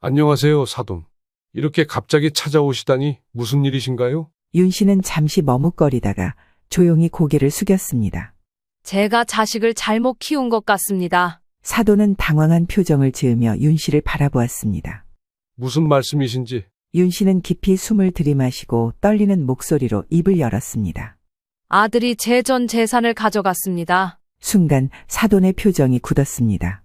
안녕하세요, 사돈. 이렇게 갑자기 찾아오시다니 무슨 일이신가요? 윤 씨는 잠시 머뭇거리다가 조용히 고개를 숙였습니다. 제가 자식을 잘못 키운 것 같습니다. 사돈은 당황한 표정을 지으며 윤 씨를 바라보았습니다. 무슨 말씀이신지. 윤 씨는 깊이 숨을 들이마시고 떨리는 목소리로 입을 열었습니다. 아들이 제 전 재산을 가져갔습니다. 순간 사돈의 표정이 굳었습니다.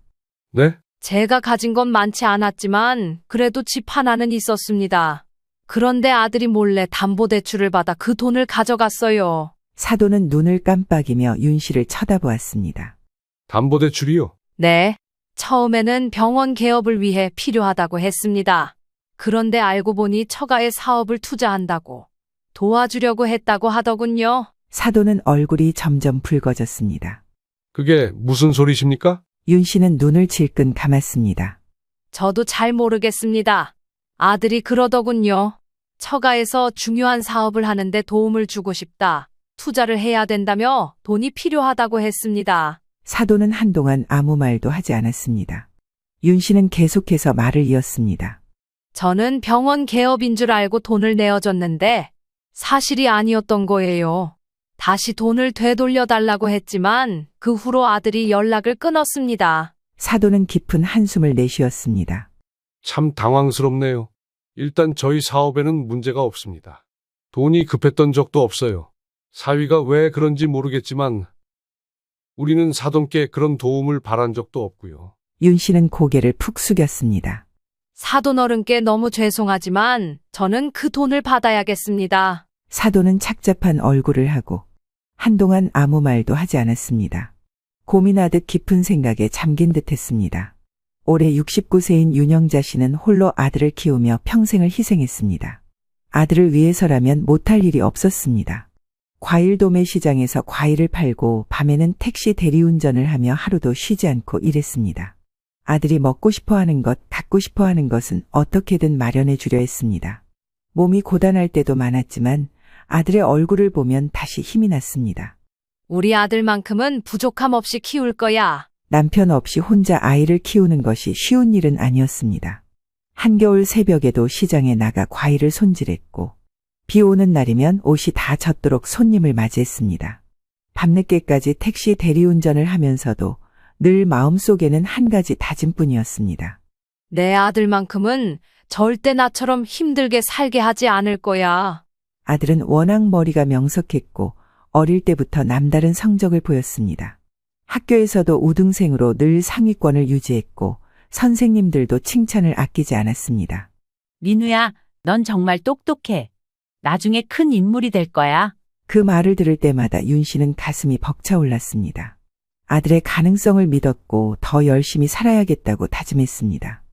네? 제가 가진 건 많지 않았지만 그래도 집 하나는 있었습니다. 그런데 아들이 몰래 담보대출을 받아 그 돈을 가져갔어요. 사돈은 눈을 깜빡이며 윤 씨를 쳐다보았습니다. 담보대출이요? 네. 처음에는 병원 개업을 위해 필요하다고 했습니다. 그런데 알고 보니 처가의 사업을 투자한다고 도와주려고 했다고 하더군요. 사돈은 얼굴이 점점 붉어졌습니다. 그게 무슨 소리십니까? 윤 씨는 눈을 질끈 감았습니다. 저도 잘 모르겠습니다. 아들이 그러더군요. 처가에서 중요한 사업을 하는데 도움을 주고 싶다. 투자를 해야 된다며 돈이 필요하다고 했습니다. 사돈은 한동안 아무 말도 하지 않았습니다. 윤 씨는 계속해서 말을 이었습니다. 저는 병원 개업인 줄 알고 돈을 내어줬는데 사실이 아니었던 거예요. 다시 돈을 되돌려달라고 했지만 그 후로 아들이 연락을 끊었습니다. 사돈은 깊은 한숨을 내쉬었습니다. 참 당황스럽네요. 일단 저희 사업에는 문제가 없습니다. 돈이 급했던 적도 없어요. 사위가 왜 그런지 모르겠지만 우리는 사돈께 그런 도움을 바란 적도 없고요. 윤 씨는 고개를 푹 숙였습니다. 사돈 어른께 너무 죄송하지만 저는 그 돈을 받아야겠습니다. 사돈은 착잡한 얼굴을 하고 한동안 아무 말도 하지 않았습니다. 고민하듯 깊은 생각에 잠긴 듯 했습니다. 올해 69세인 윤영자 씨는 홀로 아들을 키우며 평생을 희생했습니다. 아들을 위해서라면 못할 일이 없었습니다. 과일 도매 시장에서 과일을 팔고 밤에는 택시 대리운전을 하며 하루도 쉬지 않고 일했습니다. 아들이 먹고 싶어 하는 것, 갖고 싶어 하는 것은 어떻게든 마련해 주려 했습니다. 몸이 고단할 때도 많았지만 아들의 얼굴을 보면 다시 힘이 났습니다. 우리 아들만큼은 부족함 없이 키울 거야. 남편 없이 혼자 아이를 키우는 것이 쉬운 일은 아니었습니다. 한겨울 새벽에도 시장에 나가 과일을 손질했고 비 오는 날이면 옷이 다 젖도록 손님을 맞이했습니다. 밤늦게까지 택시 대리운전을 하면서도 늘 마음속에는 한 가지 다짐뿐이었습니다. 내 아들만큼은 절대 나처럼 힘들게 살게 하지 않을 거야. 아들은 워낙 머리가 명석했고 어릴 때부터 남다른 성적을 보였습니다. 학교에서도 우등생으로 늘 상위권을 유지했고 선생님들도 칭찬을 아끼지 않았습니다. 민우야, 넌 정말 똑똑해. 나중에 큰 인물이 될 거야. 그 말을 들을 때마다 윤 씨는 가슴이 벅차올랐습니다. 아들의 가능성을 믿었고 더 열심히 살아야겠다고 다짐했습니다.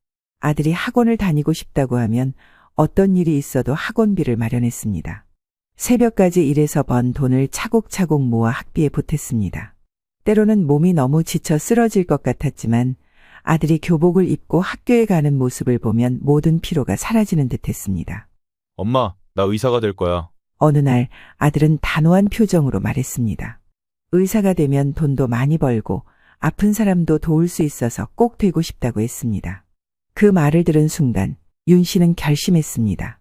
아들이 학원을 다니고 싶다고 하면 어떤 일이 있어도 학원비를 마련했습니다. 새벽까지 일해서 번 돈을 차곡차곡 모아 학비에 보탰습니다. 때로는 몸이 너무 지쳐 쓰러질 것 같았지만 아들이 교복을 입고 학교에 가는 모습을 보면 모든 피로가 사라지는 듯했습니다. 엄마, 나 의사가 될 거야. 어느 날 아들은 단호한 표정으로 말했습니다. 의사가 되면 돈도 많이 벌고 아픈 사람도 도울 수 있어서 꼭 되고 싶다고 했습니다. 그 말을 들은 순간 윤 씨는 결심했습니다.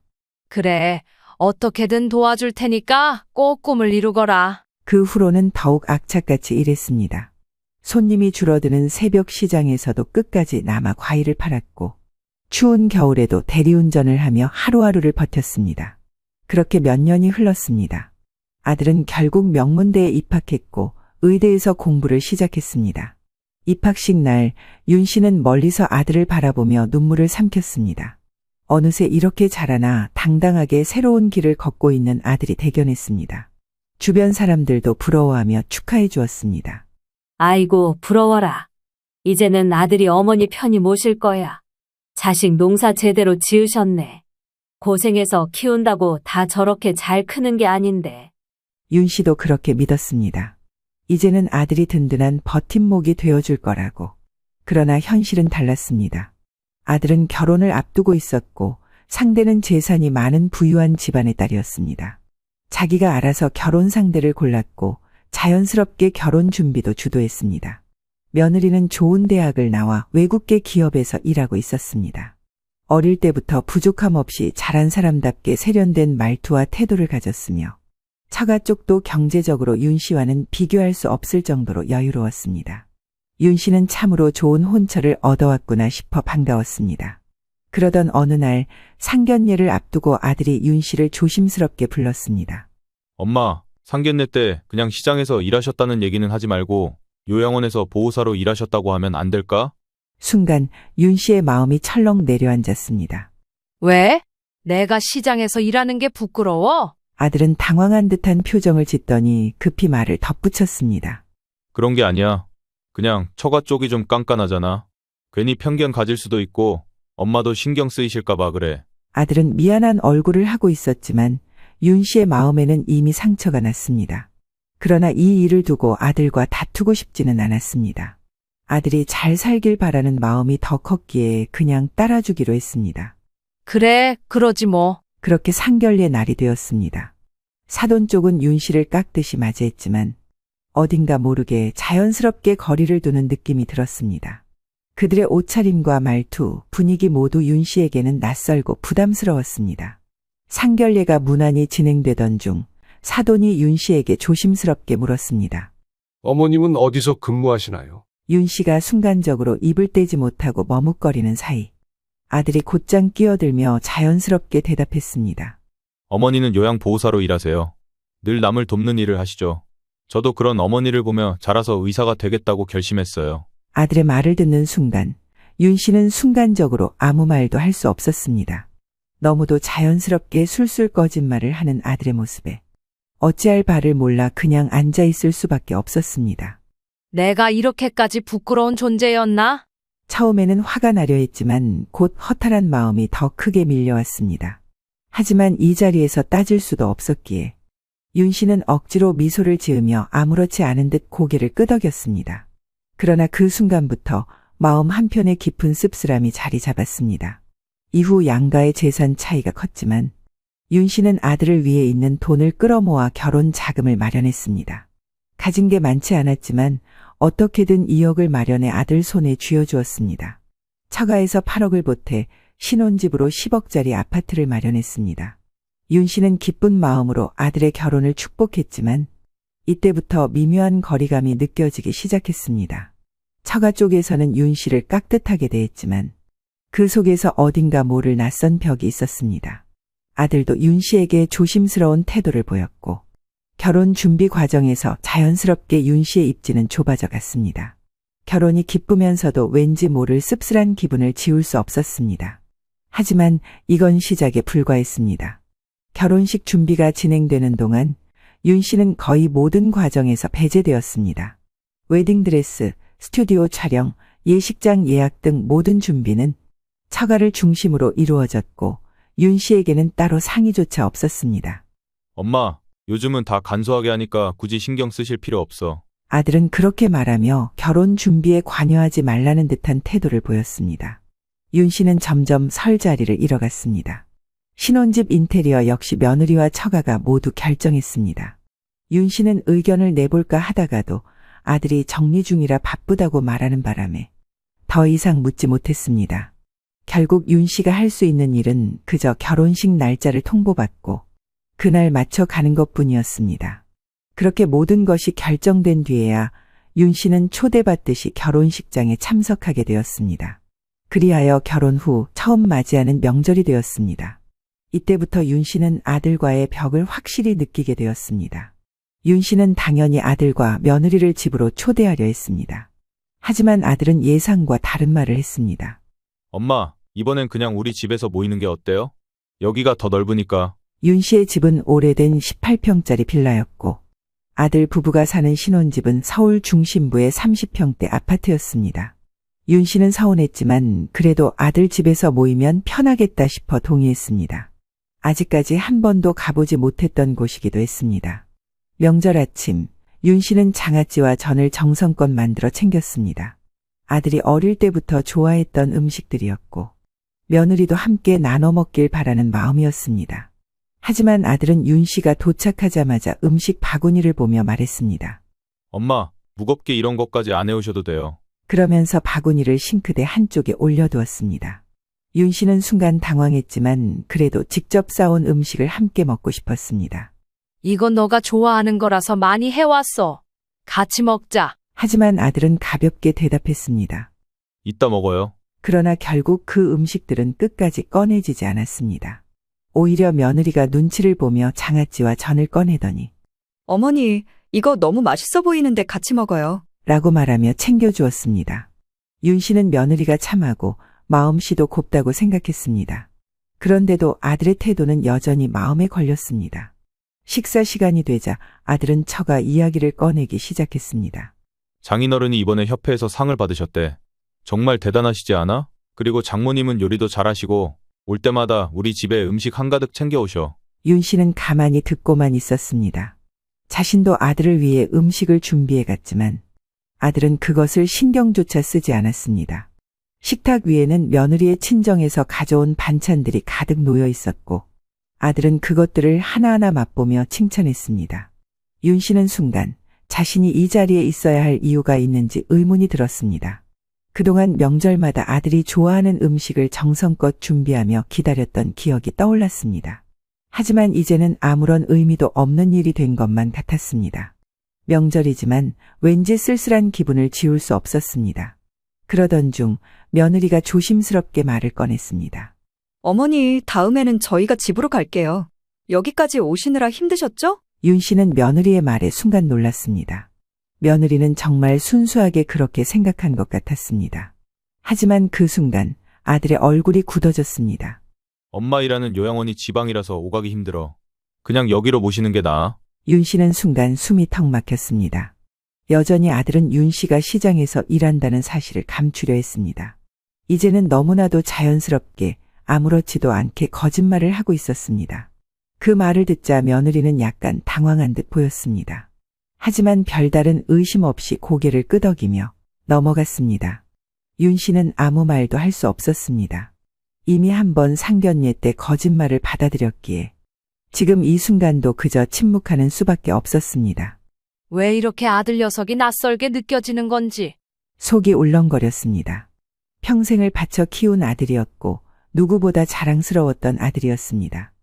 그래, 어떻게든 도와줄 테니까 꼭 꿈을 이루거라. 그 후로는 더욱 악착같이 일했습니다. 손님이 줄어드는 새벽 시장에서도 끝까지 남아 과일을 팔았고 추운 겨울에도 대리운전을 하며 하루하루를 버텼습니다. 그렇게 몇 년이 흘렀습니다. 아들은 결국 명문대에 입학했고 의대에서 공부를 시작했습니다. 입학식 날 윤 씨는 멀리서 아들을 바라보며 눈물을 삼켰습니다. 어느새 이렇게 자라나 당당하게 새로운 길을 걷고 있는 아들이 대견했습니다. 주변 사람들도 부러워하며 축하해 주었습니다. 아이고, 부러워라. 이제는 아들이 어머니 편히 모실 거야. 자식 농사 제대로 지으셨네. 고생해서 키운다고 다 저렇게 잘 크는 게 아닌데. 윤 씨도 그렇게 믿었습니다. 이제는 아들이 든든한 버팀목이 되어줄 거라고. 그러나 현실은 달랐습니다. 아들은 결혼을 앞두고 있었고 상대는 재산이 많은 부유한 집안의 딸이었습니다. 자기가 알아서 결혼 상대를 골랐고 자연스럽게 결혼 준비도 주도했습니다. 며느리는 좋은 대학을 나와 외국계 기업에서 일하고 있었습니다. 어릴 때부터 부족함 없이 자란 사람답게 세련된 말투와 태도를 가졌으며 처가 쪽도 경제적으로 윤 씨와는 비교할 수 없을 정도로 여유로웠습니다. 윤 씨는 참으로 좋은 혼처를 얻어왔구나 싶어 반가웠습니다. 그러던 어느 날 상견례를 앞두고 아들이 윤 씨를 조심스럽게 불렀습니다. 엄마, 상견례 때 그냥 시장에서 일하셨다는 얘기는 하지 말고 요양원에서 보호사로 일하셨다고 하면 안 될까? 순간 윤 씨의 마음이 철렁 내려앉았습니다. 왜? 내가 시장에서 일하는 게 부끄러워? 아들은 당황한 듯한 표정을 짓더니 급히 말을 덧붙였습니다. 그런 게 아니야. 그냥 처가 쪽이 좀 깐깐하잖아. 괜히 편견 가질 수도 있고 엄마도 신경 쓰이실까 봐 그래. 아들은 미안한 얼굴을 하고 있었지만 윤 씨의 마음에는 이미 상처가 났습니다. 그러나 이 일을 두고 아들과 다투고 싶지는 않았습니다. 아들이 잘 살길 바라는 마음이 더 컸기에 그냥 따라주기로 했습니다. 그래, 그러지 뭐. 그렇게 상견례 날이 되었습니다. 사돈 쪽은 윤 씨를 깍듯이 맞이했지만 어딘가 모르게 자연스럽게 거리를 두는 느낌이 들었습니다. 그들의 옷차림과 말투, 분위기 모두 윤 씨에게는 낯설고 부담스러웠습니다. 상견례가 무난히 진행되던 중 사돈이 윤 씨에게 조심스럽게 물었습니다. 어머님은 어디서 근무하시나요? 윤 씨가 순간적으로 입을 떼지 못하고 머뭇거리는 사이 아들이 곧장 끼어들며 자연스럽게 대답했습니다. 어머니는 요양보호사로 일하세요. 늘 남을 돕는 일을 하시죠. 저도 그런 어머니를 보며 자라서 의사가 되겠다고 결심했어요. 아들의 말을 듣는 순간 윤 씨는 순간적으로 아무 말도 할 수 없었습니다. 너무도 자연스럽게 술술 거짓말을 하는 아들의 모습에 어찌할 바를 몰라 그냥 앉아 있을 수밖에 없었습니다. 내가 이렇게까지 부끄러운 존재였나? 처음에는 화가 나려 했지만 곧 허탈한 마음이 더 크게 밀려왔습니다. 하지만 이 자리에서 따질 수도 없었기에 윤 씨는 억지로 미소를 지으며 아무렇지 않은 듯 고개를 끄덕였습니다. 그러나 그 순간부터 마음 한편에 깊은 씁쓸함이 자리 잡았습니다. 이후 양가의 재산 차이가 컸지만 윤 씨는 아들을 위해 있는 돈을 끌어모아 결혼 자금을 마련했습니다. 가진 게 많지 않았지만 어떻게든 2억을 마련해 아들 손에 쥐어주었습니다. 처가에서 8억을 보태 신혼집으로 10억짜리 아파트를 마련했습니다. 윤 씨는 기쁜 마음으로 아들의 결혼을 축복했지만 이때부터 미묘한 거리감이 느껴지기 시작했습니다. 처가 쪽에서는 윤 씨를 깍듯하게 대했지만 그 속에서 어딘가 모를 낯선 벽이 있었습니다. 아들도 윤 씨에게 조심스러운 태도를 보였고 결혼 준비 과정에서 자연스럽게 윤 씨의 입지는 좁아져 갔습니다. 결혼이 기쁘면서도 왠지 모를 씁쓸한 기분을 지울 수 없었습니다. 하지만 이건 시작에 불과했습니다. 결혼식 준비가 진행되는 동안 윤 씨는 거의 모든 과정에서 배제되었습니다. 웨딩드레스, 스튜디오 촬영, 예식장 예약 등 모든 준비는 처가를 중심으로 이루어졌고 윤 씨에게는 따로 상의조차 없었습니다. 엄마, 요즘은 다 간소하게 하니까 굳이 신경 쓰실 필요 없어. 아들은 그렇게 말하며 결혼 준비에 관여하지 말라는 듯한 태도를 보였습니다. 윤 씨는 점점 설 자리를 잃어갔습니다. 신혼집 인테리어 역시 며느리와 처가가 모두 결정했습니다. 윤 씨는 의견을 내볼까 하다가도 아들이 정리 중이라 바쁘다고 말하는 바람에 더 이상 묻지 못했습니다. 결국 윤 씨가 할 수 있는 일은 그저 결혼식 날짜를 통보받고 그날 맞춰 가는 것뿐이었습니다. 그렇게 모든 것이 결정된 뒤에야 윤 씨는 초대받듯이 결혼식장에 참석하게 되었습니다. 그리하여 결혼 후 처음 맞이하는 명절이 되었습니다. 이때부터 윤 씨는 아들과의 벽을 확실히 느끼게 되었습니다. 윤 씨는 당연히 아들과 며느리를 집으로 초대하려 했습니다. 하지만 아들은 예상과 다른 말을 했습니다. 엄마, 이번엔 그냥 우리 집에서 모이는 게 어때요? 여기가 더 넓으니까. 윤 씨의 집은 오래된 18평짜리 빌라였고 아들 부부가 사는 신혼집은 서울 중심부의 30평대 아파트였습니다. 윤 씨는 서운했지만 그래도 아들 집에서 모이면 편하겠다 싶어 동의했습니다. 아직까지 한 번도 가보지 못했던 곳이기도 했습니다. 명절 아침, 윤 씨는 장아찌와 전을 정성껏 만들어 챙겼습니다. 아들이 어릴 때부터 좋아했던 음식들이었고 며느리도 함께 나눠 먹길 바라는 마음이었습니다. 하지만 아들은 윤 씨가 도착하자마자 음식 바구니를 보며 말했습니다. 엄마, 무겁게 이런 것까지 안 해오셔도 돼요. 그러면서 바구니를 싱크대 한쪽에 올려두었습니다. 윤 씨는 순간 당황했지만 그래도 직접 싸온 음식을 함께 먹고 싶었습니다. 이건 너가 좋아하는 거라서 많이 해왔어. 같이 먹자. 하지만 아들은 가볍게 대답했습니다. 이따 먹어요. 그러나 결국 그 음식들은 끝까지 꺼내지지 않았습니다. 오히려 며느리가 눈치를 보며 장아찌와 전을 꺼내더니 어머니, 이거 너무 맛있어 보이는데 같이 먹어요. 라고 말하며 챙겨주었습니다. 윤 씨는 며느리가 참하고 마음씨도 곱다고 생각했습니다. 그런데도 아들의 태도는 여전히 마음에 걸렸습니다. 식사 시간이 되자 아들은 처가 이야기를 꺼내기 시작했습니다. 장인어른이 이번에 협회에서 상을 받으셨대. 정말 대단하시지 않아? 그리고 장모님은 요리도 잘하시고 올 때마다 우리 집에 음식 한가득 챙겨오셔. 윤 씨는 가만히 듣고만 있었습니다. 자신도 아들을 위해 음식을 준비해 갔지만 아들은 그것을 신경조차 쓰지 않았습니다. 식탁 위에는 며느리의 친정에서 가져온 반찬들이 가득 놓여 있었고 아들은 그것들을 하나하나 맛보며 칭찬했습니다. 윤 씨는 순간 자신이 이 자리에 있어야 할 이유가 있는지 의문이 들었습니다. 그동안 명절마다 아들이 좋아하는 음식을 정성껏 준비하며 기다렸던 기억이 떠올랐습니다. 하지만 이제는 아무런 의미도 없는 일이 된 것만 같았습니다. 명절이지만 왠지 쓸쓸한 기분을 지울 수 없었습니다. 그러던 중 며느리가 조심스럽게 말을 꺼냈습니다. 어머니, 다음에는 저희가 집으로 갈게요. 여기까지 오시느라 힘드셨죠? 윤 씨는 며느리의 말에 순간 놀랐습니다. 며느리는 정말 순수하게 그렇게 생각한 것 같았습니다. 하지만 그 순간 아들의 얼굴이 굳어졌습니다. 엄마 일하는 요양원이 지방이라서 오가기 힘들어. 그냥 여기로 모시는 게 나아. 윤 씨는 순간 숨이 턱 막혔습니다. 여전히 아들은 윤 씨가 시장에서 일한다는 사실을 감추려 했습니다. 이제는 너무나도 자연스럽게 아무렇지도 않게 거짓말을 하고 있었습니다. 그 말을 듣자 며느리는 약간 당황한 듯 보였습니다. 하지만 별다른 의심 없이 고개를 끄덕이며 넘어갔습니다. 윤 씨는 아무 말도 할 수 없었습니다. 이미 한 번 상견례 때 거짓말을 받아들였기에 지금 이 순간도 그저 침묵하는 수밖에 없었습니다. 왜 이렇게 아들 녀석이 낯설게 느껴지는 건지. 속이 울렁거렸습니다. 평생을 바쳐 키운 아들이었고 누구보다 자랑스러웠던 아들이었습니다.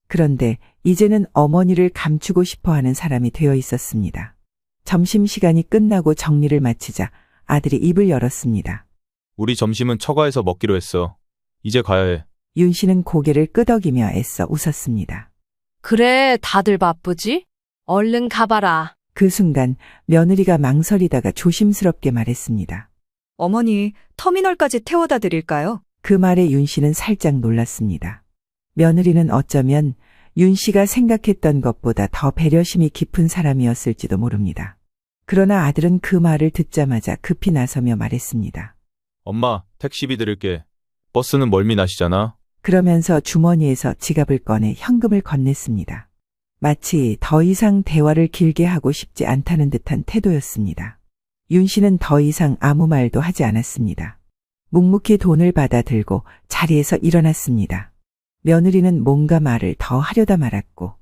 그런데 이제는 어머니를 감추고 싶어하는 사람이 되어 있었습니다. 점심시간이 끝나고 정리를 마치자 아들이 입을 열었습니다. 우리 점심은 처가에서 먹기로 했어. 이제 가야 해. 윤 씨는 고개를 끄덕이며 애써 웃었습니다. 그래, 다들 바쁘지? 얼른 가봐라. 그 순간 며느리가 망설이다가 조심스럽게 말했습니다. 어머니, 터미널까지 태워다 드릴까요? 그 말에 윤 씨는 살짝 놀랐습니다. 며느리는 어쩌면 윤 씨가 생각했던 것보다 더 배려심이 깊은 사람이었을지도 모릅니다. 그러나 아들은 그 말을 듣자마자 급히 나서며 말했습니다. 엄마, 택시비 드릴게. 버스는 멀미 나시잖아. 그러면서 주머니에서 지갑을 꺼내 현금을 건넸습니다. 마치 더 이상 대화를 길게 하고 싶지 않다는 듯한 태도였습니다. 윤 씨는 더 이상 아무 말도 하지 않았습니다. 묵묵히 돈을 받아 들고 자리에서 일어났습니다. 며느리는 뭔가 말을 더 하려다 말았고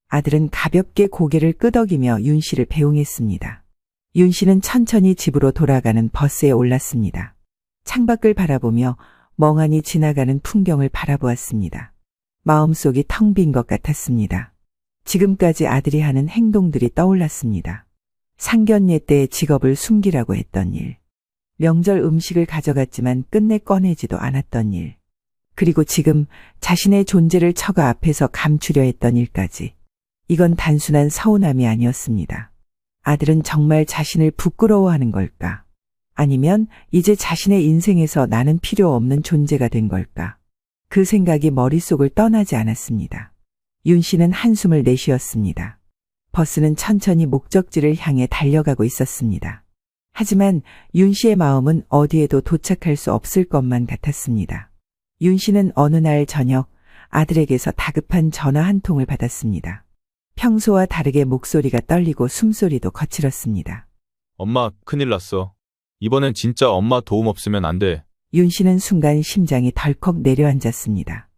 아들은 가볍게 고개를 끄덕이며 윤 씨를 배웅했습니다. 윤 씨는 천천히 집으로 돌아가는 버스에 올랐습니다. 창밖을 바라보며 멍하니 지나가는 풍경을 바라보았습니다. 마음속이 텅 빈 것 같았습니다. 지금까지 아들이 하는 행동들이 떠올랐습니다. 상견례 때 직업을 숨기라고 했던 일, 명절 음식을 가져갔지만 끝내 꺼내지도 않았던 일, 그리고 지금 자신의 존재를 처가 앞에서 감추려 했던 일까지. 이건 단순한 서운함이 아니었습니다. 아들은 정말 자신을 부끄러워하는 걸까? 아니면 이제 자신의 인생에서 나는 필요 없는 존재가 된 걸까? 그 생각이 머릿속을 떠나지 않았습니다. 윤 씨는 한숨을 내쉬었습니다. 버스는 천천히 목적지를 향해 달려가고 있었습니다. 하지만 윤 씨의 마음은 어디에도 도착할 수 없을 것만 같았습니다. 윤 씨는 어느 날 저녁 아들에게서 다급한 전화 한 통을 받았습니다. 평소와 다르게 목소리가 떨리고 숨소리도 거칠었습니다. 엄마, 큰일 났어. 이번엔 진짜 엄마 도움 없으면 안 돼. 윤 씨는 순간 심장이 덜컥 내려앉았습니다.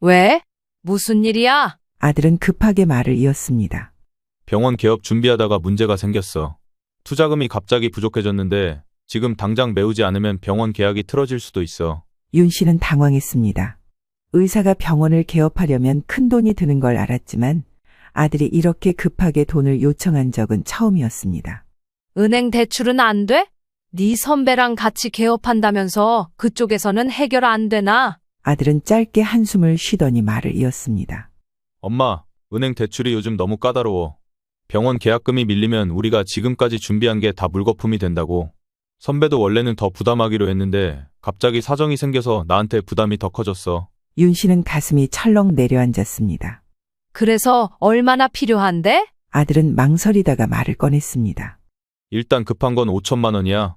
왜? 무슨 일이야? 아들은 급하게 말을 이었습니다. 병원 개업 준비하다가 문제가 생겼어. 투자금이 갑자기 부족해졌는데 지금 당장 메우지 않으면 병원 계약이 틀어질 수도 있어. 윤 씨는 당황했습니다. 의사가 병원을 개업하려면 큰 돈이 드는 걸 알았지만 아들이 이렇게 급하게 돈을 요청한 적은 처음이었습니다. 은행 대출은 안 돼? 네 선배랑 같이 개업한다면서 그쪽에서는 해결 안 되나? 아들은 짧게 한숨을 쉬더니 말을 이었습니다. 엄마, 은행 대출이 요즘 너무 까다로워. 병원 계약금이 밀리면 우리가 지금까지 준비한 게 다 물거품이 된다고. 선배도 원래는 더 부담하기로 했는데 갑자기 사정이 생겨서 나한테 부담이 더 커졌어. 윤 씨는 가슴이 철렁 내려앉았습니다. 그래서 얼마나 필요한데? 아들은 망설이다가 말을 꺼냈습니다. 일단 급한 건 5천만 원이야.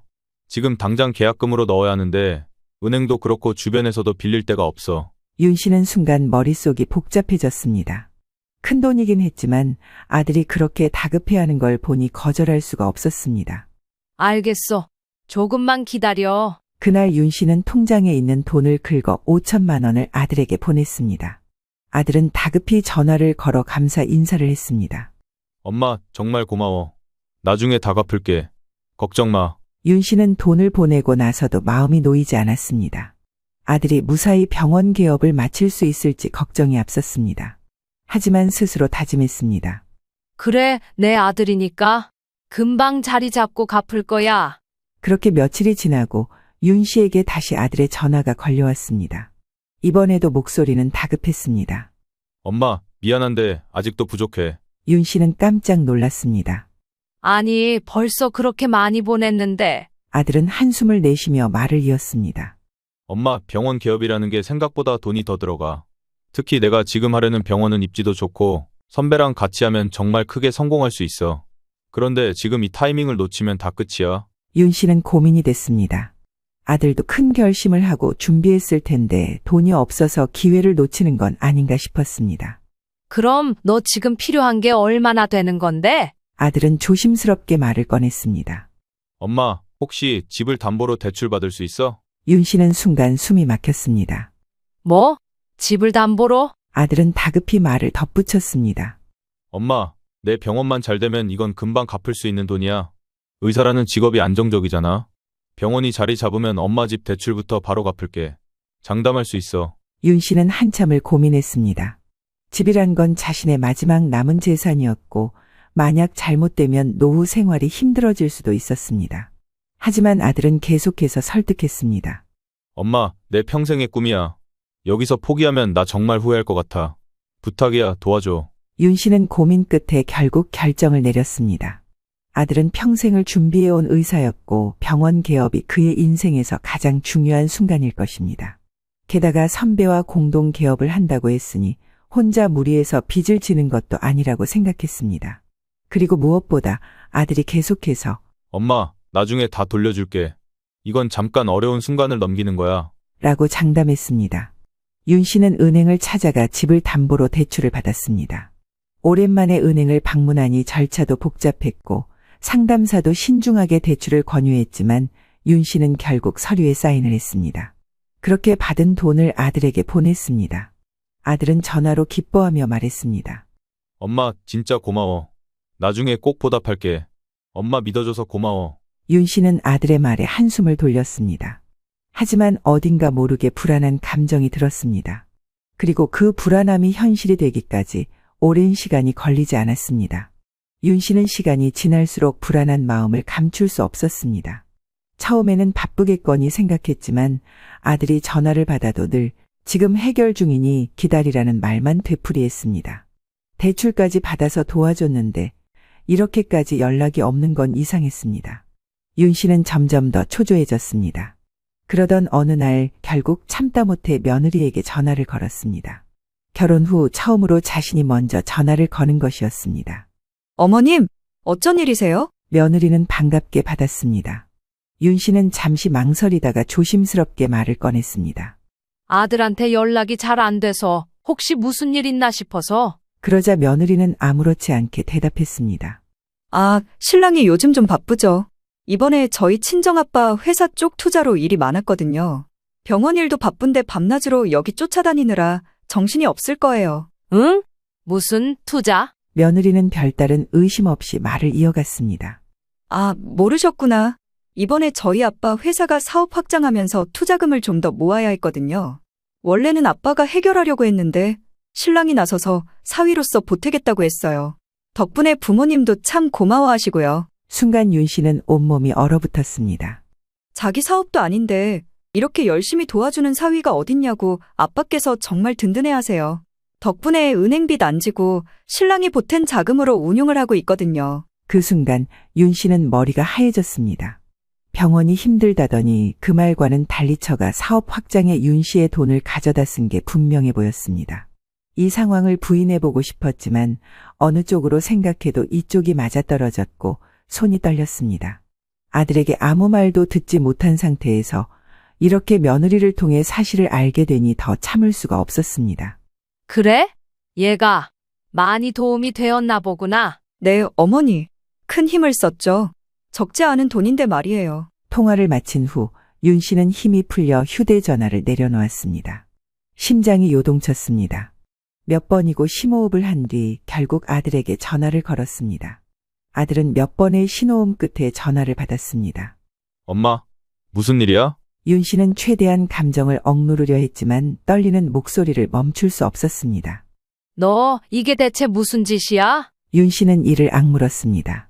지금 당장 계약금으로 넣어야 하는데 은행도 그렇고 주변에서도 빌릴 데가 없어. 윤 씨는 순간 머릿속이 복잡해졌습니다. 큰 돈이긴 했지만 아들이 그렇게 다급해하는 걸 보니 거절할 수가 없었습니다. 알겠어. 조금만 기다려. 그날 윤 씨는 통장에 있는 돈을 긁어 5천만 원을 아들에게 보냈습니다. 아들은 다급히 전화를 걸어 감사 인사를 했습니다. 엄마, 정말 고마워. 나중에 다 갚을게. 걱정 마. 윤 씨는 돈을 보내고 나서도 마음이 놓이지 않았습니다. 아들이 무사히 병원 개업을 마칠 수 있을지 걱정이 앞섰습니다. 하지만 스스로 다짐했습니다. 그래, 내 아들이니까 금방 자리 잡고 갚을 거야. 그렇게 며칠이 지나고 윤 씨에게 다시 아들의 전화가 걸려왔습니다. 이번에도 목소리는 다급했습니다. 엄마, 미안한데 아직도 부족해. 윤 씨는 깜짝 놀랐습니다. 아니, 벌써 그렇게 많이 보냈는데. 아들은 한숨을 내쉬며 말을 이었습니다. 엄마, 병원 개업이라는 게 생각보다 돈이 더 들어가. 특히 내가 지금 하려는 병원은 입지도 좋고 선배랑 같이 하면 정말 크게 성공할 수 있어. 그런데 지금 이 타이밍을 놓치면 다 끝이야. 윤 씨는 고민이 됐습니다. 아들도 큰 결심을 하고 준비했을 텐데 돈이 없어서 기회를 놓치는 건 아닌가 싶었습니다. 그럼 너 지금 필요한 게 얼마나 되는 건데? 아들은 조심스럽게 말을 꺼냈습니다. 엄마, 혹시 집을 담보로 대출 받을 수 있어? 윤 씨는 순간 숨이 막혔습니다. 뭐? 집을 담보로? 아들은 다급히 말을 덧붙였습니다. 엄마, 내 병원만 잘 되면 이건 금방 갚을 수 있는 돈이야. 의사라는 직업이 안정적이잖아. 병원이 자리 잡으면 엄마 집 대출부터 바로 갚을게. 장담할 수 있어. 윤 씨는 한참을 고민했습니다. 집이란 건 자신의 마지막 남은 재산이었고 만약 잘못되면 노후 생활이 힘들어질 수도 있었습니다. 하지만 아들은 계속해서 설득했습니다. 엄마, 내 평생의 꿈이야. 여기서 포기하면 나 정말 후회할 것 같아. 부탁이야, 도와줘. 윤 씨는 고민 끝에 결국 결정을 내렸습니다. 아들은 평생을 준비해온 의사였고 병원 개업이 그의 인생에서 가장 중요한 순간일 것입니다. 게다가 선배와 공동 개업을 한다고 했으니 혼자 무리해서 빚을 지는 것도 아니라고 생각했습니다. 그리고 무엇보다 아들이 계속해서 엄마, 나중에 다 돌려줄게. 이건 잠깐 어려운 순간을 넘기는 거야. 라고 장담했습니다. 윤 씨는 은행을 찾아가 집을 담보로 대출을 받았습니다. 오랜만에 은행을 방문하니 절차도 복잡했고 상담사도 신중하게 대출을 권유했지만 윤 씨는 결국 서류에 사인을 했습니다. 그렇게 받은 돈을 아들에게 보냈습니다. 아들은 전화로 기뻐하며 말했습니다. 엄마, 진짜 고마워. 나중에 꼭 보답할게. 엄마 믿어줘서 고마워. 윤 씨는 아들의 말에 한숨을 돌렸습니다. 하지만 어딘가 모르게 불안한 감정이 들었습니다. 그리고 그 불안함이 현실이 되기까지 오랜 시간이 걸리지 않았습니다. 윤 씨는 시간이 지날수록 불안한 마음을 감출 수 없었습니다. 처음에는 바쁘겠거니 생각했지만 아들이 전화를 받아도 늘 지금 해결 중이니 기다리라는 말만 되풀이했습니다. 대출까지 받아서 도와줬는데 이렇게까지 연락이 없는 건 이상했습니다. 윤 씨는 점점 더 초조해졌습니다. 그러던 어느 날 결국 참다 못해 며느리에게 전화를 걸었습니다. 결혼 후 처음으로 자신이 먼저 전화를 거는 것이었습니다. 어머님, 어쩐 일이세요? 며느리는 반갑게 받았습니다. 윤 씨는 잠시 망설이다가 조심스럽게 말을 꺼냈습니다. 아들한테 연락이 잘 안 돼서 혹시 무슨 일 있나 싶어서. 그러자 며느리는 아무렇지 않게 대답했습니다. 아, 신랑이 요즘 좀 바쁘죠. 이번에 저희 친정아빠 회사 쪽 투자로 일이 많았거든요. 병원 일도 바쁜데 밤낮으로 여기 쫓아다니느라 정신이 없을 거예요. 응? 무슨 투자? 며느리는 별다른 의심 없이 말을 이어갔습니다. 아, 모르셨구나. 이번에 저희 아빠 회사가 사업 확장하면서 투자금을 좀 더 모아야 했거든요. 원래는 아빠가 해결하려고 했는데 신랑이 나서서 사위로서 보태겠다고 했어요. 덕분에 부모님도 참 고마워하시고요. 순간 윤 씨는 온몸이 얼어붙었습니다. 자기 사업도 아닌데 이렇게 열심히 도와주는 사위가 어딨냐고 아빠께서 정말 든든해하세요. 덕분에 은행빚 안 지고 신랑이 보탠 자금으로 운용을 하고 있거든요. 그 순간 윤 씨는 머리가 하얘졌습니다. 병원이 힘들다더니 그 말과는 달리 처가 사업 확장에 윤 씨의 돈을 가져다 쓴 게 분명해 보였습니다. 이 상황을 부인해보고 싶었지만 어느 쪽으로 생각해도 이쪽이 맞아떨어졌고 손이 떨렸습니다. 아들에게 아무 말도 듣지 못한 상태에서 이렇게 며느리를 통해 사실을 알게 되니 더 참을 수가 없었습니다. 그래? 얘가 많이 도움이 되었나 보구나. 네, 어머니. 큰 힘을 썼죠. 적지 않은 돈인데 말이에요. 통화를 마친 후 윤 씨는 힘이 풀려 휴대전화를 내려놓았습니다. 심장이 요동쳤습니다. 몇 번이고 심호흡을 한 뒤 결국 아들에게 전화를 걸었습니다. 아들은 몇 번의 신호음 끝에 전화를 받았습니다. 엄마, 무슨 일이야? 윤 씨는 최대한 감정을 억누르려 했지만 떨리는 목소리를 멈출 수 없었습니다. 너 이게 대체 무슨 짓이야? 윤 씨는 이를 악물었습니다.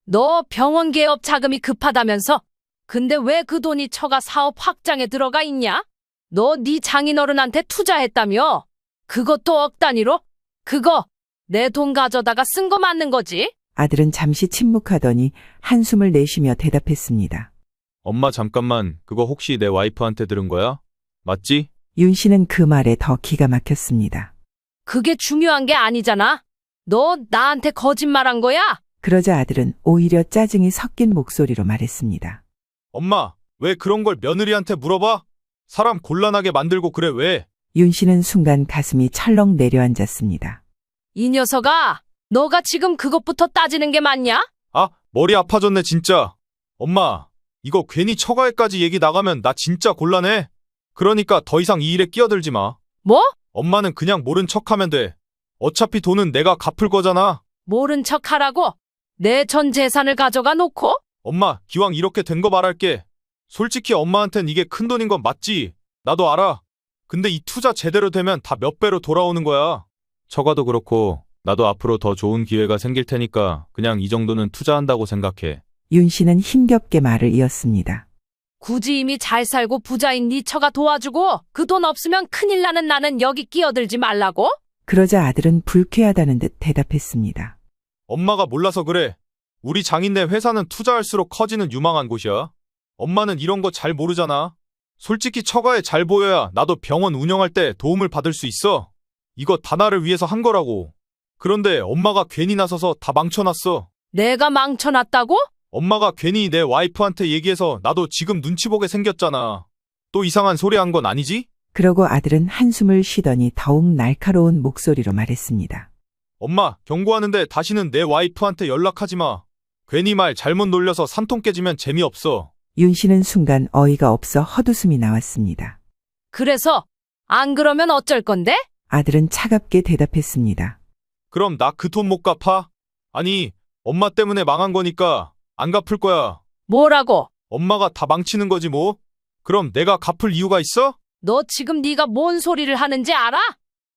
너 병원 개업 자금이 급하다면서? 근데 왜 그 돈이 처가 사업 확장에 들어가 있냐? 너 네 장인어른한테 투자했다며? 그것도 억 단위로? 그거 내 돈 가져다가 쓴 거 맞는 거지? 아들은 잠시 침묵하더니 한숨을 내쉬며 대답했습니다. 엄마 잠깐만, 그거 혹시 내 와이프한테 들은 거야? 맞지? 윤 씨는 그 말에 더 기가 막혔습니다. 그게 중요한 게 아니잖아. 너 나한테 거짓말한 거야? 그러자 아들은 오히려 짜증이 섞인 목소리로 말했습니다. 엄마, 왜 그런 걸 며느리한테 물어봐? 사람 곤란하게 만들고 그래 왜? 윤 씨는 순간 가슴이 철렁 내려앉았습니다. 이 녀석아, 너가 지금 그것부터 따지는 게 맞냐? 아, 머리 아파졌네 진짜. 엄마, 이거 괜히 처가에까지 얘기 나가면 나 진짜 곤란해. 그러니까 더 이상 이 일에 끼어들지 마. 뭐? 엄마는 그냥 모른 척하면 돼. 어차피 돈은 내가 갚을 거잖아. 모른 척 하라고? 내 전 재산을 가져가 놓고? 엄마, 기왕 이렇게 된 거 말할게. 솔직히 엄마한텐 이게 큰 돈인 건 맞지. 나도 알아. 근데 이 투자 제대로 되면 다 몇 배로 돌아오는 거야. 처가도 그렇고 나도 앞으로 더 좋은 기회가 생길 테니까 그냥 이 정도는 투자한다고 생각해. 윤 씨는 힘겹게 말을 이었습니다. 굳이 이미 잘 살고 부자인 네 처가 도와주고 그 돈 없으면 큰일 나는 나는 여기 끼어들지 말라고? 그러자 아들은 불쾌하다는 듯 대답했습니다. 엄마가 몰라서 그래. 우리 장인네 회사는 투자할수록 커지는 유망한 곳이야. 엄마는 이런 거 잘 모르잖아. 솔직히 처가에 잘 보여야 나도 병원 운영할 때 도움을 받을 수 있어. 이거 다 나를 위해서 한 거라고. 그런데 엄마가 괜히 나서서 다 망쳐놨어. 내가 망쳐놨다고? 엄마가 괜히 내 와이프한테 얘기해서 나도 지금 눈치 보게 생겼잖아. 또 이상한 소리 한 건 아니지? 그러고 아들은 한숨을 쉬더니 더욱 날카로운 목소리로 말했습니다. 엄마, 경고하는데 다시는 내 와이프한테 연락하지 마. 괜히 말 잘못 놀려서 산통 깨지면 재미없어. 윤 씨는 순간 어이가 없어 헛웃음이 나왔습니다. 그래서 안 그러면 어쩔 건데? 아들은 차갑게 대답했습니다. 그럼 나 그 돈 못 갚아? 아니, 엄마 때문에 망한 거니까 안 갚을 거야. 뭐라고? 엄마가 다 망치는 거지 뭐. 그럼 내가 갚을 이유가 있어? 너 지금 네가 뭔 소리를 하는지 알아?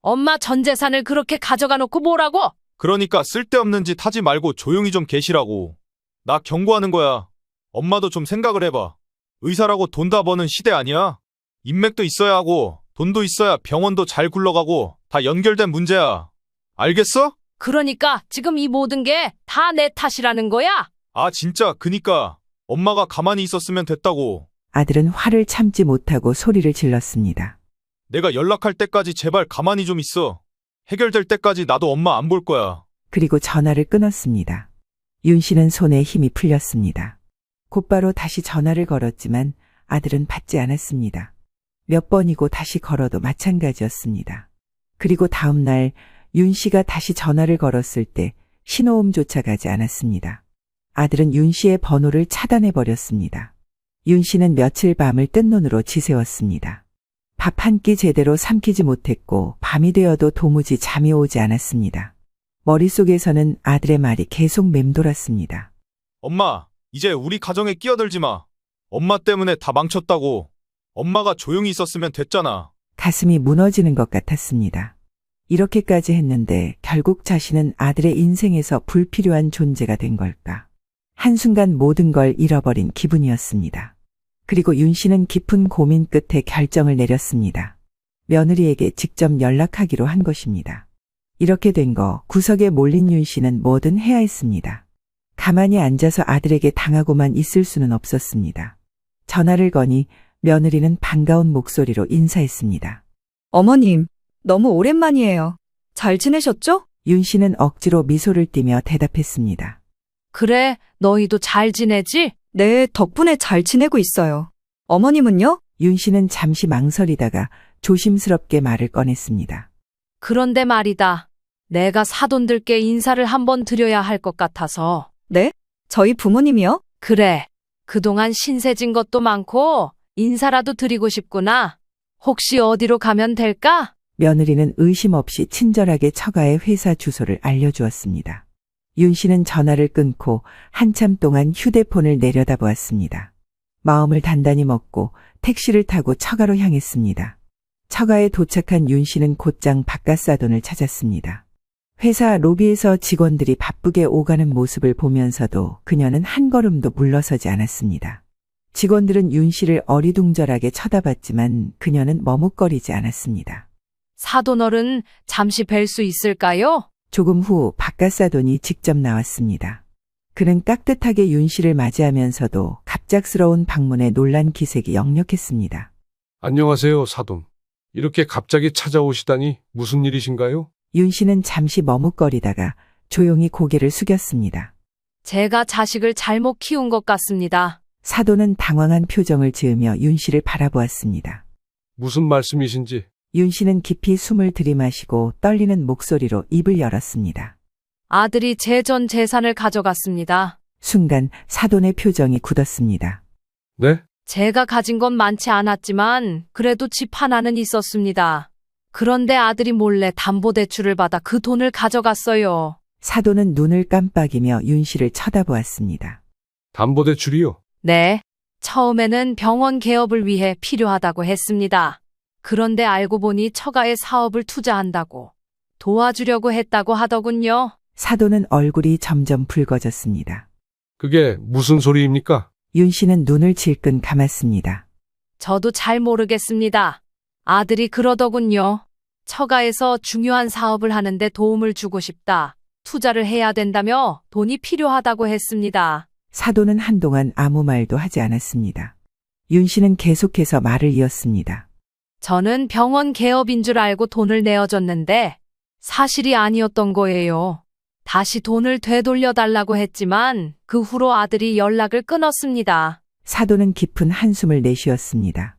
엄마 전 재산을 그렇게 가져가 놓고 뭐라고? 그러니까 쓸데없는 짓 하지 말고 조용히 좀 계시라고. 나 경고하는 거야. 엄마도 좀 생각을 해봐. 의사라고 돈 다 버는 시대 아니야? 인맥도 있어야 하고 돈도 있어야 병원도 잘 굴러가고 다 연결된 문제야. 알겠어? 그러니까 지금 이 모든 게 다 내 탓이라는 거야? 아 진짜 그니까 엄마가 가만히 있었으면 됐다고. 아들은 화를 참지 못하고 소리를 질렀습니다. 내가 연락할 때까지 제발 가만히 좀 있어. 해결될 때까지 나도 엄마 안 볼 거야. 그리고 전화를 끊었습니다. 윤 씨는 손에 힘이 풀렸습니다. 곧바로 다시 전화를 걸었지만 아들은 받지 않았습니다. 몇 번이고 다시 걸어도 마찬가지였습니다. 그리고 다음 날 윤 씨가 다시 전화를 걸었을 때 신호음조차 가지 않았습니다. 아들은 윤 씨의 번호를 차단해버렸습니다. 윤 씨는 며칠 밤을 뜬 눈으로 지새웠습니다. 밥 한 끼 제대로 삼키지 못했고 밤이 되어도 도무지 잠이 오지 않았습니다. 머릿속에서는 아들의 말이 계속 맴돌았습니다. 엄마, 이제 우리 가정에 끼어들지 마. 엄마 때문에 다 망쳤다고. 엄마가 조용히 있었으면 됐잖아. 가슴이 무너지는 것 같았습니다. 이렇게까지 했는데 결국 자신은 아들의 인생에서 불필요한 존재가 된 걸까? 한순간 모든 걸 잃어버린 기분이었습니다. 그리고 윤 씨는 깊은 고민 끝에 결정을 내렸습니다. 며느리에게 직접 연락하기로 한 것입니다. 이렇게 된 거 구석에 몰린 윤 씨는 뭐든 해야 했습니다. 가만히 앉아서 아들에게 당하고만 있을 수는 없었습니다. 전화를 거니 며느리는 반가운 목소리로 인사했습니다. 어머님, 너무 오랜만이에요. 잘 지내셨죠? 윤 씨는 억지로 미소를 띠며 대답했습니다. 그래, 너희도 잘 지내지? 네, 덕분에 잘 지내고 있어요. 어머님은요? 윤 씨는 잠시 망설이다가 조심스럽게 말을 꺼냈습니다. 그런데 말이다. 내가 사돈들께 인사를 한번 드려야 할 것 같아서. 네? 저희 부모님이요? 그래. 그동안 신세진 것도 많고 인사라도 드리고 싶구나. 혹시 어디로 가면 될까? 며느리는 의심 없이 친절하게 처가의 회사 주소를 알려주었습니다. 윤 씨는 전화를 끊고 한참 동안 휴대폰을 내려다보았습니다. 마음을 단단히 먹고 택시를 타고 처가로 향했습니다. 처가에 도착한 윤 씨는 곧장 바깥사돈을 찾았습니다. 회사 로비에서 직원들이 바쁘게 오가는 모습을 보면서도 그녀는 한 걸음도 물러서지 않았습니다. 직원들은 윤 씨를 어리둥절하게 쳐다봤지만 그녀는 머뭇거리지 않았습니다. 사돈어른 잠시 뵐 수 있을까요? 조금 후 바깥사돈이 직접 나왔습니다. 그는 깍듯하게 윤 씨를 맞이하면서도 갑작스러운 방문에 놀란 기색이 역력했습니다. 안녕하세요, 사돈. 이렇게 갑자기 찾아오시다니 무슨 일이신가요? 윤 씨는 잠시 머뭇거리다가 조용히 고개를 숙였습니다. 제가 자식을 잘못 키운 것 같습니다. 사돈은 당황한 표정을 지으며 윤 씨를 바라보았습니다. 무슨 말씀이신지. 윤 씨는 깊이 숨을 들이마시고 떨리는 목소리로 입을 열었습니다. 아들이 제 전 재산을 가져갔습니다. 순간 사돈의 표정이 굳었습니다. 네? 제가 가진 건 많지 않았지만 그래도 집 하나는 있었습니다. 그런데 아들이 몰래 담보대출을 받아 그 돈을 가져갔어요. 사돈은 눈을 깜빡이며 윤 씨를 쳐다보았습니다. 담보대출이요? 네. 처음에는 병원 개업을 위해 필요하다고 했습니다. 그런데 알고 보니 처가에 사업을 투자한다고 도와주려고 했다고 하더군요. 사돈은 얼굴이 점점 붉어졌습니다. 그게 무슨 소리입니까? 윤 씨는 눈을 질끈 감았습니다. 저도 잘 모르겠습니다. 아들이 그러더군요. 처가에서 중요한 사업을 하는데 도움을 주고 싶다. 투자를 해야 된다며 돈이 필요하다고 했습니다. 사돈은 한동안 아무 말도 하지 않았습니다. 윤 씨는 계속해서 말을 이었습니다. 저는 병원 개업인 줄 알고 돈을 내어줬는데 사실이 아니었던 거예요. 다시 돈을 되돌려달라고 했지만 그 후로 아들이 연락을 끊었습니다. 사돈은 깊은 한숨을 내쉬었습니다.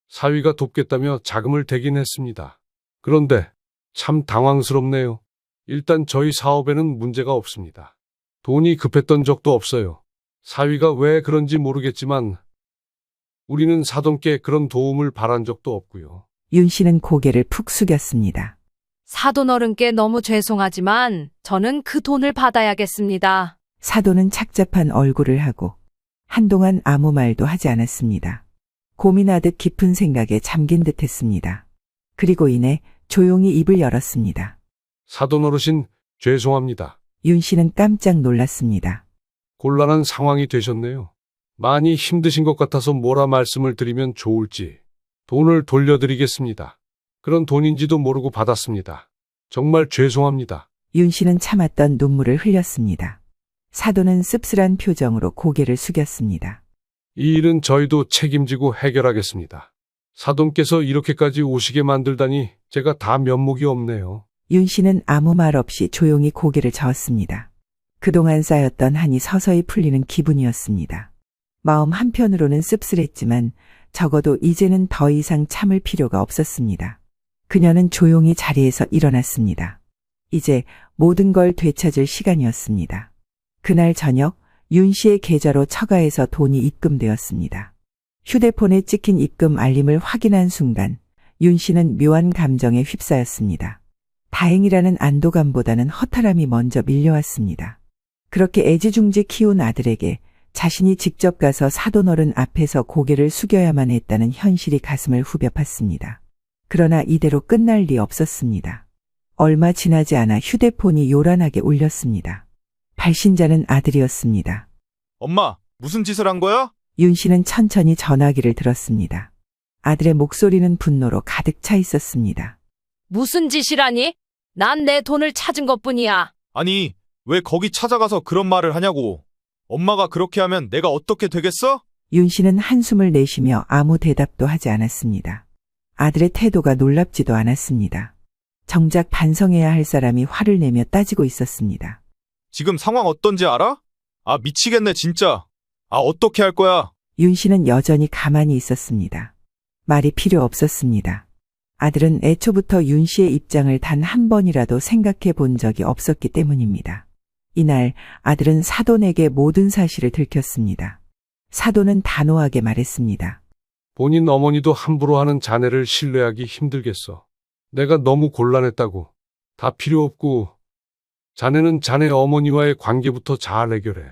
사위가 돕겠다며 자금을 대긴 했습니다. 그런데 참 당황스럽네요. 일단 저희 사업에는 문제가 없습니다. 돈이 급했던 적도 없어요. 사위가 왜 그런지 모르겠지만 우리는 사돈께 그런 도움을 바란 적도 없고요. 윤 씨는 고개를 푹 숙였습니다. 사돈어른께 너무 죄송하지만 저는 그 돈을 받아야겠습니다. 사돈은 착잡한 얼굴을 하고 한동안 아무 말도 하지 않았습니다. 고민하듯 깊은 생각에 잠긴 듯 했습니다. 그리고 이내 조용히 입을 열었습니다. 사돈 어르신, 죄송합니다. 윤 씨는 깜짝 놀랐습니다. 곤란한 상황이 되셨네요. 많이 힘드신 것 같아서 뭐라 말씀을 드리면 좋을지. 돈을 돌려드리겠습니다. 그런 돈인지도 모르고 받았습니다. 정말 죄송합니다. 윤 씨는 참았던 눈물을 흘렸습니다. 사돈은 씁쓸한 표정으로 고개를 숙였습니다. 이 일은 저희도 책임지고 해결하겠습니다. 사돈께서 이렇게까지 오시게 만들다니 제가 다 면목이 없네요. 윤 씨는 아무 말 없이 조용히 고개를 저었습니다. 그동안 쌓였던 한이 서서히 풀리는 기분이었습니다. 마음 한편으로는 씁쓸했지만 적어도 이제는 더 이상 참을 필요가 없었습니다. 그녀는 조용히 자리에서 일어났습니다. 이제 모든 걸 되찾을 시간이었습니다. 그날 저녁 윤 씨의 계좌로 처가에서 돈이 입금되었습니다. 휴대폰에 찍힌 입금 알림을 확인한 순간 윤 씨는 묘한 감정에 휩싸였습니다. 다행이라는 안도감보다는 허탈함이 먼저 밀려왔습니다. 그렇게 애지중지 키운 아들에게 자신이 직접 가서 사돈어른 앞에서 고개를 숙여야만 했다는 현실이 가슴을 후벼 팠습니다. 그러나 이대로 끝날 리 없었습니다. 얼마 지나지 않아 휴대폰이 요란하게 울렸습니다. 발신자는 아들이었습니다. 엄마, 무슨 짓을 한 거야? 윤 씨는 천천히 전화기를 들었습니다. 아들의 목소리는 분노로 가득 차 있었습니다. 무슨 짓이라니? 난 내 돈을 찾은 것뿐이야. 아니, 왜 거기 찾아가서 그런 말을 하냐고. 엄마가 그렇게 하면 내가 어떻게 되겠어? 윤 씨는 한숨을 내쉬며 아무 대답도 하지 않았습니다. 아들의 태도가 놀랍지도 않았습니다. 정작 반성해야 할 사람이 화를 내며 따지고 있었습니다. 지금 상황 어떤지 알아? 아, 미치겠네, 진짜. 아, 어떻게 할 거야? 윤 씨는 여전히 가만히 있었습니다. 말이 필요 없었습니다. 아들은 애초부터 윤 씨의 입장을 단 한 번이라도 생각해 본 적이 없었기 때문입니다. 이날 아들은 사돈에게 모든 사실을 들켰습니다. 사돈은 단호하게 말했습니다. 본인 어머니도 함부로 하는 자네를 신뢰하기 힘들겠어. 내가 너무 곤란했다고. 다 필요 없고 자네는 자네 어머니와의 관계부터 잘 해결해.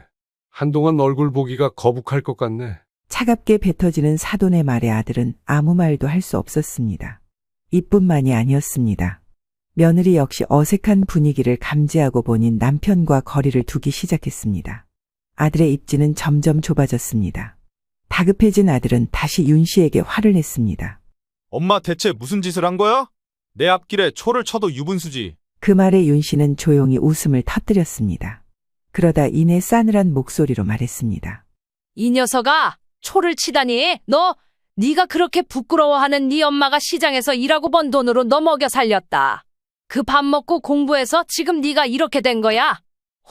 한동안 얼굴 보기가 거북할 것 같네. 차갑게 뱉어지는 사돈의 말에 아들은 아무 말도 할 수 없었습니다. 이뿐만이 아니었습니다. 며느리 역시 어색한 분위기를 감지하고 보니 남편과 거리를 두기 시작했습니다. 아들의 입지는 점점 좁아졌습니다. 다급해진 아들은 다시 윤 씨에게 화를 냈습니다. 엄마 대체 무슨 짓을 한 거야? 내 앞길에 초를 쳐도 유분수지. 그 말에 윤 씨는 조용히 웃음을 터뜨렸습니다. 그러다 이내 싸늘한 목소리로 말했습니다. 이 녀석아, 초를 치다니? 네가 그렇게 부끄러워하는 네 엄마가 시장에서 일하고 번 돈으로 너 먹여 살렸다. 그 밥 먹고 공부해서 지금 네가 이렇게 된 거야.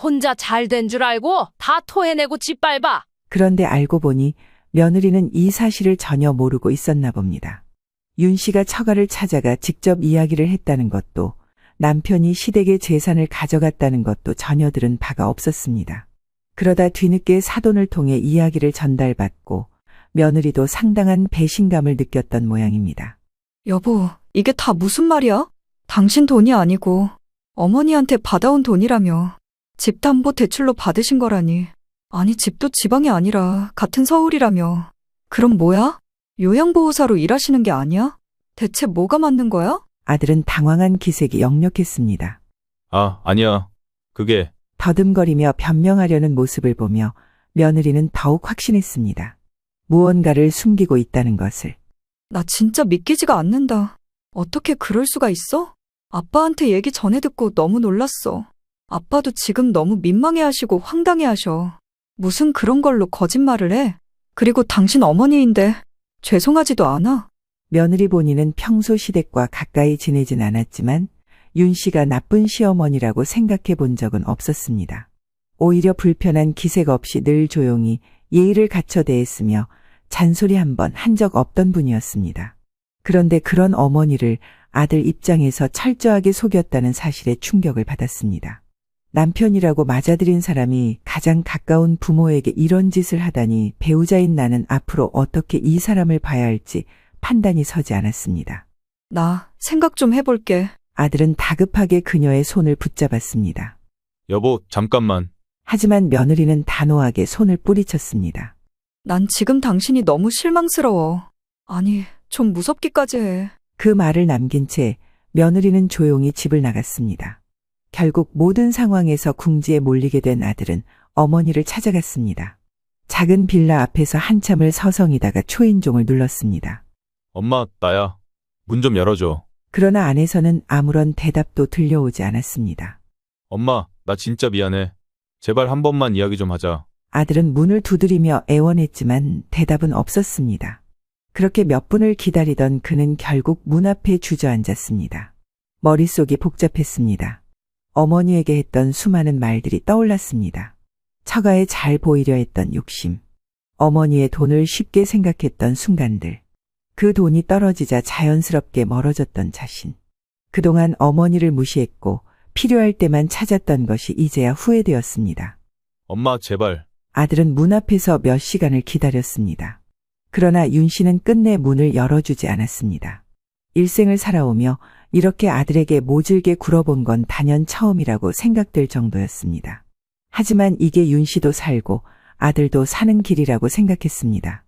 혼자 잘 된 줄 알고 다 토해내고 짓밟아. 그런데 알고 보니 며느리는 이 사실을 전혀 모르고 있었나 봅니다. 윤 씨가 처가를 찾아가 직접 이야기를 했다는 것도, 남편이 시댁의 재산을 가져갔다는 것도 전혀 들은 바가 없었습니다. 그러다 뒤늦게 사돈을 통해 이야기를 전달받고 며느리도 상당한 배신감을 느꼈던 모양입니다. 여보, 이게 다 무슨 말이야? 당신 돈이 아니고 어머니한테 받아온 돈이라며. 집 담보 대출로 받으신 거라니. 아니, 집도 지방이 아니라 같은 서울이라며. 그럼 뭐야? 요양보호사로 일하시는 게 아니야? 대체 뭐가 맞는 거야? 아들은 당황한 기색이 역력했습니다. 아, 아니야. 그게 더듬거리며 변명하려는 모습을 보며 며느리는 더욱 확신했습니다. 무언가를 숨기고 있다는 것을. 나 진짜 믿기지가 않는다. 어떻게 그럴 수가 있어? 아빠한테 얘기 전에 듣고 너무 놀랐어. 아빠도 지금 너무 민망해하시고 황당해하셔. 무슨 그런 걸로 거짓말을 해? 그리고 당신 어머니인데 죄송하지도 않아. 며느리 본인은 평소 시댁과 가까이 지내진 않았지만 윤 씨가 나쁜 시어머니라고 생각해 본 적은 없었습니다. 오히려 불편한 기색 없이 늘 조용히 예의를 갖춰 대했으며 잔소리 한 번 한 적 없던 분이었습니다. 그런데 그런 어머니를 아들 입장에서 철저하게 속였다는 사실에 충격을 받았습니다. 남편이라고 맞아들인 사람이 가장 가까운 부모에게 이런 짓을 하다니 배우자인 나는 앞으로 어떻게 이 사람을 봐야 할지 판단이 서지 않았습니다. 나 생각 좀 해볼게. 아들은 다급하게 그녀의 손을 붙잡았습니다. 여보, 잠깐만. 하지만 며느리는 단호하게 손을 뿌리쳤습니다. 난 지금 당신이 너무 실망스러워. 아니, 좀 무섭기까지 해. 그 말을 남긴 채 며느리는 조용히 집을 나갔습니다. 결국 모든 상황에서 궁지에 몰리게 된 아들은 어머니를 찾아갔습니다. 작은 빌라 앞에서 한참을 서성이다가 초인종을 눌렀습니다. 엄마, 나야. 문 좀 열어줘. 그러나 안에서는 아무런 대답도 들려오지 않았습니다. 엄마, 나 진짜 미안해. 제발 한 번만 이야기 좀 하자. 아들은 문을 두드리며 애원했지만 대답은 없었습니다. 그렇게 몇 분을 기다리던 그는 결국 문 앞에 주저앉았습니다. 머릿속이 복잡했습니다. 어머니에게 했던 수많은 말들이 떠올랐습니다. 처가에 잘 보이려 했던 욕심, 어머니의 돈을 쉽게 생각했던 순간들, 그 돈이 떨어지자 자연스럽게 멀어졌던 자신, 그동안 어머니를 무시했고 필요할 때만 찾았던 것이 이제야 후회되었습니다. 엄마, 제발. 아들은 문 앞에서 몇 시간을 기다렸습니다. 그러나 윤 씨는 끝내 문을 열어주지 않았습니다. 일생을 살아오며 이렇게 아들에게 모질게 굴어본 건 단연 처음이라고 생각될 정도였습니다. 하지만 이게 윤 씨도 살고 아들도 사는 길이라고 생각했습니다.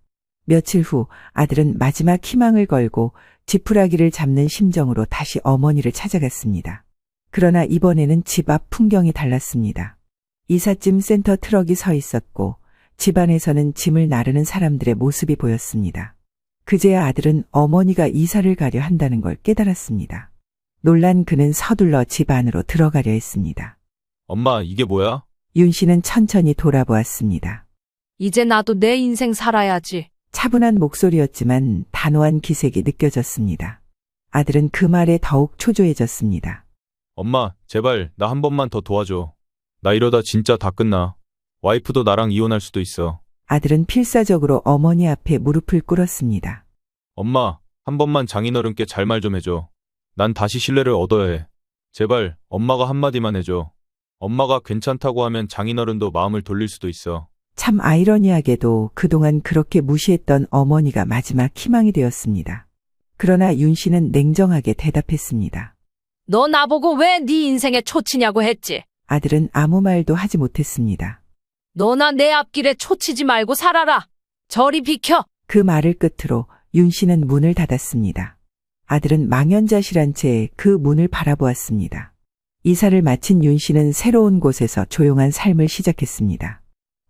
며칠 후 아들은 마지막 희망을 걸고 지푸라기를 잡는 심정으로 다시 어머니를 찾아갔습니다. 그러나 이번에는 집 앞 풍경이 달랐습니다. 이삿짐 센터 트럭이 서 있었고 집 안에서는 짐을 나르는 사람들의 모습이 보였습니다. 그제야 아들은 어머니가 이사를 가려 한다는 걸 깨달았습니다. 놀란 그는 서둘러 집 안으로 들어가려 했습니다. 엄마, 이게 뭐야? 윤 씨는 천천히 돌아보았습니다. 이제 나도 내 인생 살아야지. 차분한 목소리였지만 단호한 기색이 느껴졌습니다. 아들은 그 말에 더욱 초조해졌습니다. 엄마, 제발 나 한 번만 더 도와줘. 나 이러다 진짜 다 끝나. 와이프도 나랑 이혼할 수도 있어. 아들은 필사적으로 어머니 앞에 무릎을 꿇었습니다. 엄마, 한 번만 장인어른께 잘 말 좀 해줘. 난 다시 신뢰를 얻어야 해. 제발 엄마가 한마디만 해줘. 엄마가 괜찮다고 하면 장인어른도 마음을 돌릴 수도 있어. 참 아이러니하게도 그동안 그렇게 무시했던 어머니가 마지막 희망이 되었습니다. 그러나 윤 씨는 냉정하게 대답했습니다. 너 나보고 왜 네 인생에 초치냐고 했지. 아들은 아무 말도 하지 못했습니다. 너나 내 앞길에 초치지 말고 살아라. 저리 비켜. 그 말을 끝으로 윤 씨는 문을 닫았습니다. 아들은 망연자실한 채 그 문을 바라보았습니다. 이사를 마친 윤 씨는 새로운 곳에서 조용한 삶을 시작했습니다.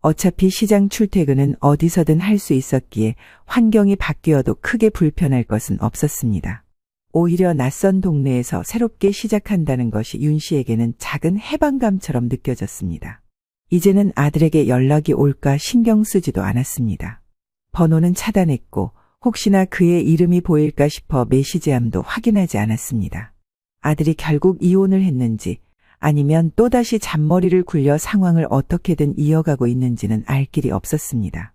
어차피 시장 출퇴근은 어디서든 할 수 있었기에 환경이 바뀌어도 크게 불편할 것은 없었습니다. 오히려 낯선 동네에서 새롭게 시작한다는 것이 윤 씨에게는 작은 해방감처럼 느껴졌습니다. 이제는 아들에게 연락이 올까 신경 쓰지도 않았습니다. 번호는 차단했고 혹시나 그의 이름이 보일까 싶어 메시지함도 확인하지 않았습니다. 아들이 결국 이혼을 했는지 아니면 또다시 잔머리를 굴려 상황을 어떻게든 이어가고 있는지는 알 길이 없었습니다.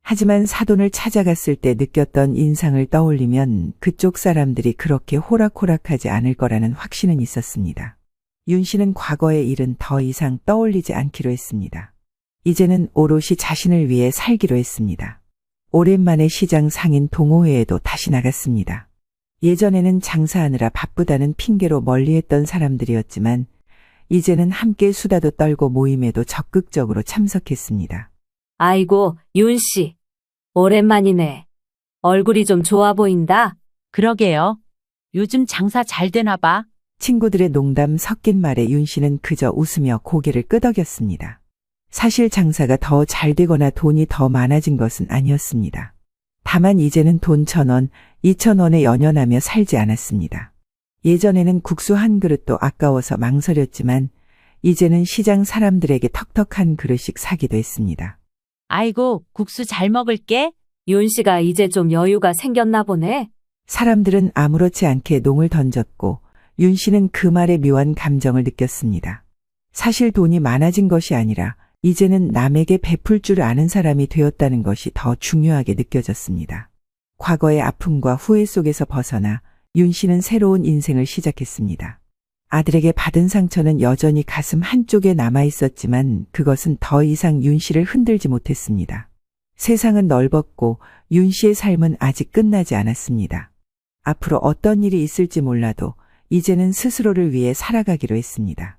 하지만 사돈을 찾아갔을 때 느꼈던 인상을 떠올리면 그쪽 사람들이 그렇게 호락호락하지 않을 거라는 확신은 있었습니다. 윤 씨는 과거의 일은 더 이상 떠올리지 않기로 했습니다. 이제는 오롯이 자신을 위해 살기로 했습니다. 오랜만에 시장 상인 동호회에도 다시 나갔습니다. 예전에는 장사하느라 바쁘다는 핑계로 멀리했던 사람들이었지만 이제는 함께 수다도 떨고 모임에도 적극적으로 참석했습니다. 아이고, 윤 씨. 오랜만이네. 얼굴이 좀 좋아 보인다. 그러게요. 요즘 장사 잘 되나 봐. 친구들의 농담 섞인 말에 윤 씨는 그저 웃으며 고개를 끄덕였습니다. 사실 장사가 더 잘 되거나 돈이 더 많아진 것은 아니었습니다. 다만 이제는 돈 1,000원, 2,000원에 연연하며 살지 않았습니다. 예전에는 국수 한 그릇도 아까워서 망설였지만 이제는 시장 사람들에게 턱턱 한 그릇씩 사기도 했습니다. 아이고, 국수 잘 먹을게. 윤 씨가 이제 좀 여유가 생겼나 보네. 사람들은 아무렇지 않게 농을 던졌고 윤 씨는 그 말에 묘한 감정을 느꼈습니다. 사실 돈이 많아진 것이 아니라 이제는 남에게 베풀 줄 아는 사람이 되었다는 것이 더 중요하게 느껴졌습니다. 과거의 아픔과 후회 속에서 벗어나 윤 씨는 새로운 인생을 시작했습니다. 아들에게 받은 상처는 여전히 가슴 한쪽에 남아 있었지만 그것은 더 이상 윤 씨를 흔들지 못했습니다. 세상은 넓었고 윤 씨의 삶은 아직 끝나지 않았습니다. 앞으로 어떤 일이 있을지 몰라도 이제는 스스로를 위해 살아가기로 했습니다.